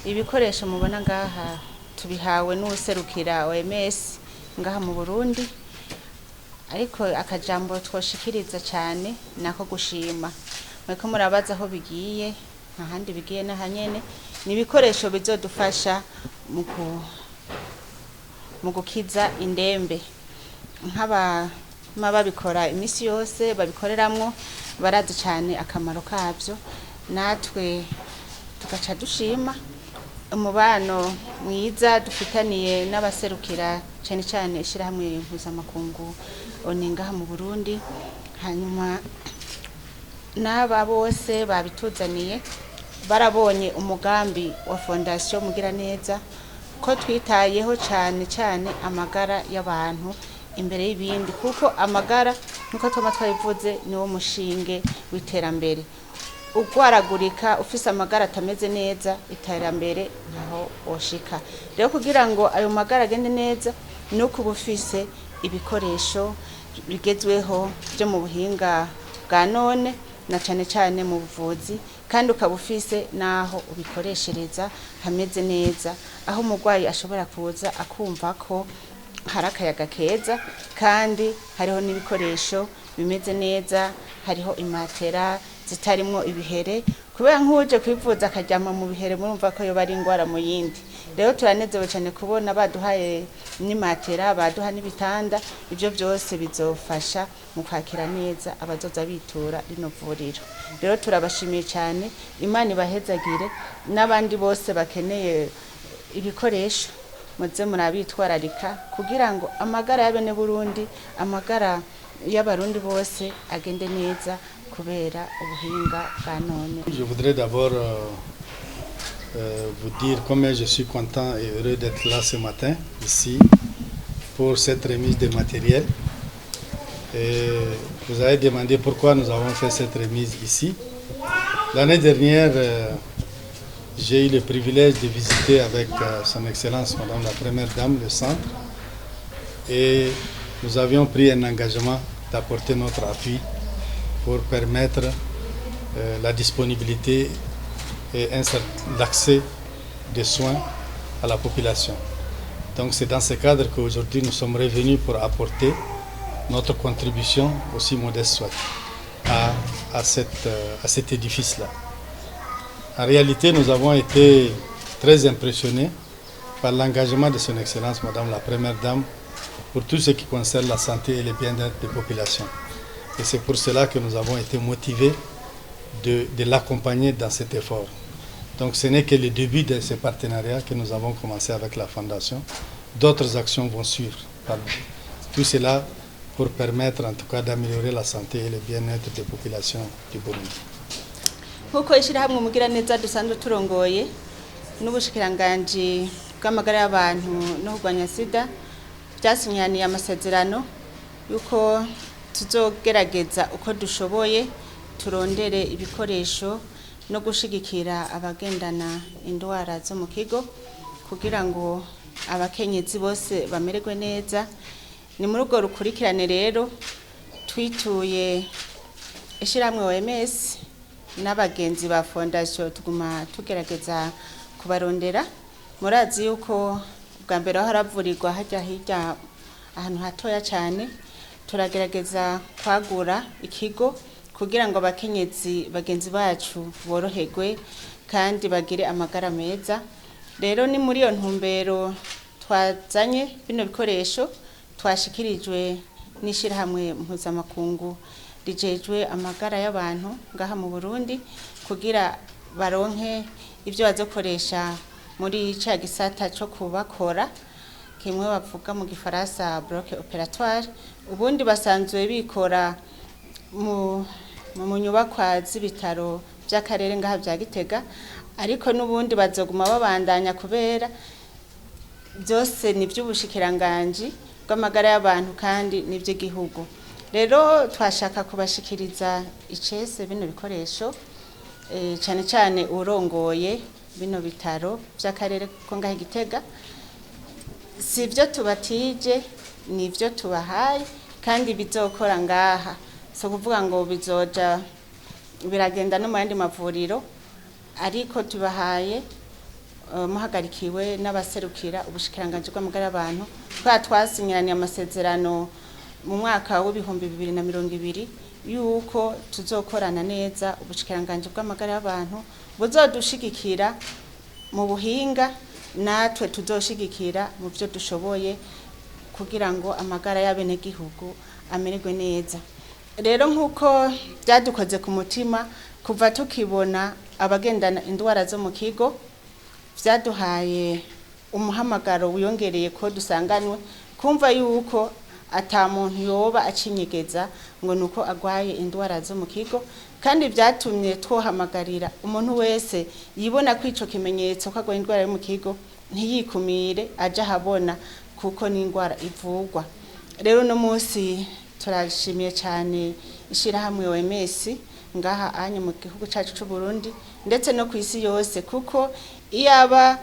ibikoresho mubona ngaha tubihawe n'userukira OMS ngaha mu Burundi, ariko akajambo twoshikiriza cyane nako gushima. Mweko murabaza aho bigiye, ahandi bigiye n'ahanyene, ni ibikoresho bizodufasha mu gukiza indembe. Nk'abama babikora imisi yose babikoreramwo barazi cyane akamaro kavyo, natwe tugaca dushima umubano mwiza dufitaniye n'abaserukira cyane cyane ishirahamwe mpuzamakungu oningaha mu Burundi. Hanyuma n'aba bose babituzaniye barabonye umugambi wa Fondation Mugiraneza ko twitayeho cyane cyane amagara y'abantu imbere y'ibindi, kuko amagara nuko tuma twabivuze niwo mushinge w'iterambere. Ugwaragurika ufise amagara atameze neza, iterambere naho oshika. Rero kugira ngo ayo magara agende neza nuko bufise ibikoresho bigezweho byo mu buhinga bwa none na cyane cyane mu buvuzi, kandi ukabufise naho ubikoreshereza hameze neza, aho umurwayi ashobora kuza akumva ko hari akayaga keza, kandi hariho n'ibikoresho bimeze neza, hariho imatera zitarimwo ibihere, kubera nk'uje kwivuza akaryama mu bihere murumva ko yo bari ingwara mu yindi. Rero turanezewe cyane kubona baduhaye n'imatera, baduha n'ibitanda, ibyo byose bizofasha mu kwakira neza abazoza bitura rino vuriro. Rero turabashimiye cyane, Imana ibahezagire, n'abandi bose bakeneye ibikoresho muze murabitwararika kugira ngo amagara y'abene Burundi, amagara y'abarundi bose agende neza kubera ubuhinga bwa none. Je voudrais d'abord vous dire combien je suis content et heureux d'être là ce matin, ici, pour cette remise de matériel. Et vous avez demandé pourquoi nous avons fait cette remise ici. L'année dernière, j'ai eu le privilège de visiter avec son Excellence Madame la Première Dame le centre, et nous avions pris un engagement d'apporter notre appui pour permettre la disponibilité et l'accès des soins à la population. Donc c'est dans ce cadre qu'aujourd'hui nous sommes revenus pour apporter notre contribution, aussi modeste soit, à cet édifice-là. En réalité, nous avons été très impressionnés par l'engagement de son Excellence Madame la Première Dame pour tout ce qui concerne la santé et le bien-être des populations. Et c'est pour cela que nous avons été motivés de l'accompagner dans cet effort. Donc ce n'est que le début de ce partenariat que nous avons commencé avec la Fondation. D'autres actions vont suivre. Tout cela pour permettre en tout cas d'améliorer la santé et le bien-être des populations du Burundi. Nkuko ishirahamwe Mugiraneza dusanzwe turongoye n'ubushikiranganji bw'amagara y'abantu no kurwanya sida byasinyaniye amasezerano yuko tuzogerageza uko dushoboye turondere ibikoresho no gushigikira abagendana indwara zo mu kigo kugira ngo abakenyezi bose bamererwe neza. Ni muri urwo rukurikirane rero twituye ishirahamwe OMS n'abagenzi ba Fondation, tuguma tugerageza kubarondera. Murazi yuko bwa mbere aho haravurirwa hajya hirya ahantu hatoya cyane, turagerageza kwagura ikigo kugira ngo abakenyezi bagenzi bacu boroherwe kandi bagire amagara meza. Rero ni muri iyo ntumbero twazanye bino bikoresho twashikirijwe n'ishirahamwe mpuzamakungu rijejwe amagara y'abantu ngaha mu Burundi kugira baronke ibyo bazokoresha muri ca gisata cyo kubakora, kimwe bavuga mu gifaransa bloc opératoire. Ubundi basanzwe bikora mu nyubakwa z'ibitaro by'akarere ngaha bya Gitega, ariko n'ubundi bazoguma babandanya kubera byose ni by'ubushikiranganji bw'amagara y'abantu kandi n'iby'igihugu. Rero twashaka kubashikiriza icese bino bikoresho cyane cyane urongoye bino bitaro by'akarere ko ngaha Gitega. Si byo tubatije, ni byo tubahaye kandi bizokora ngaha. So kuvuga ngo bizoja biragenda no mu yandi mavuriro, ariko tubahaye muhagarikiwe n'abaserukira ubushikiranganje bw'amagara y'abantu twasinyiraniye amasezerano mu mwaka w'ibihumbi 2020 yuko tuzokorana neza ubushikiranganje bw'amagara y'abantu buzodushigikira mu buhinga natwe tuzoshigikira mu byo dushoboye kugira ngo amagara y'abenegihugu amererwe neza. Rero nkuko byadukoze ku mutima kuva tukibona abagendana indwara zo mu kigo, byaduhaye umuhamagaro wiyongereye ko dusanganwe kumva yuko ata muntu yoba acinyegeza ngo nuko agwaye indwara zo mu kigo, kandi byatumye twohamagarira umuntu wese yibona ko ico kimenyetso ko agwaye indwara yo mu kigo ntiyikumire aje habona kuko ni indwara ivugwa. Rero no munsi turashimiye cyane ishirahamwe OMS ngaha anye mu gihugu cyacu cy'u Burundi ndetse no ku isi yose, kuko iyaba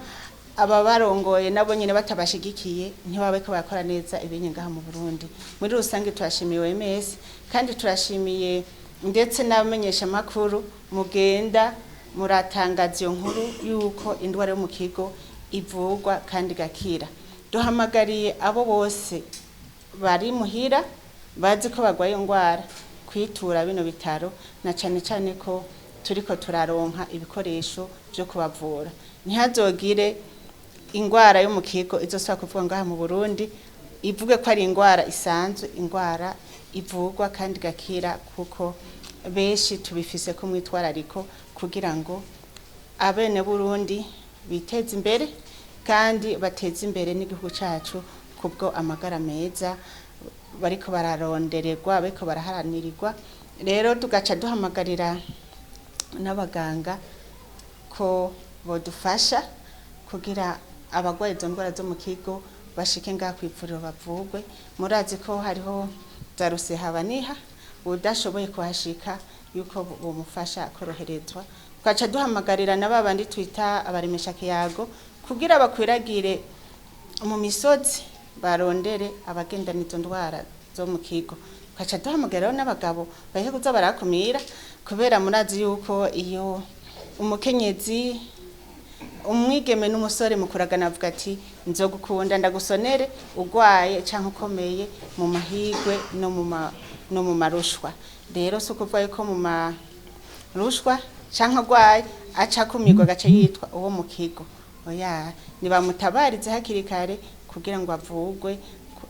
ababarongoye nabo nyine batabashigikiye ntibabe ko bakora neza ibinye ngaha mu Burundi. Muri rusange turashimiye OMS kandi turashimiye ndetse n'abamenyesha makuru mugenda muratangaza iyo nkuru yuko indwara yo mu kigo ivugwa kandi gakira. Duhamagariye abo bose bari muhira bazi ko bagwaye indwara kwitura bino bitaro, na cyane cyane ko turiko turaronka ibikoresho byo kubavura. Ntihazogire indwara yo mu kigo izosaba kuvuga ngaha mu Burundi ivuge ko ari indwara isanzwe, indwara ivugwa kandi gakira, kuko benshi tubifise ko mwitwarariko kugira ngo abene Burundi biteze imbere kandi bateze imbere n'igihugu cyacu kubwo amagara meza bariko bararondererwa, bariko baraharanirirwa. Rero tugaca duhamagarira n'abaganga ko bodufasha kugira abagwaye izo ndwara zo mu kigo bashike ngaha kwivuriro bavugwe. Murazi ko hariho za rusehabaniha udashoboye kuhashika yuko bomufasha koroherezwa. Twaca duhamagarira n'ababandi twita abaremesha kiyago kugira bakwiragire mu misozi barondere abagendana izo ndwara zo mu kigo. Twaca duhamagarira n'abagabo bahe kuza barakumira, kubera murazi yuko iyo umukenyezi umwigeme n'umusore mukuragana avuga ati nzogukunda ndagusonere ugwaye canke ukomeye mu mahigwe no mu marushwa. Rero suko vuga yuko mu marushwa canke agwaye aca kumirwa gace yitwa uwo mu kigo. Oya, nibamutabarize hakiri kare kugira ngo avugwe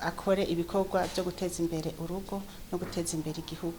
akore ibikorwa byo guteza imbere urugo no guteza imbere igihugu.